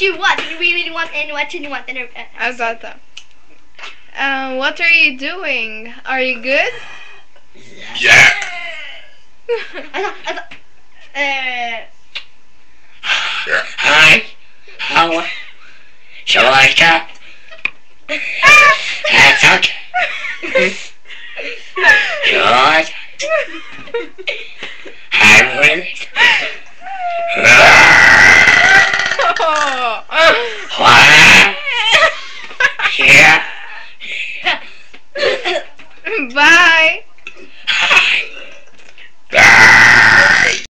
you want? We really want and what you want. Agata. What are you doing? Are you good? Yeah. Hi. How? Shall I stop? That's okay. Yours. I'm with it.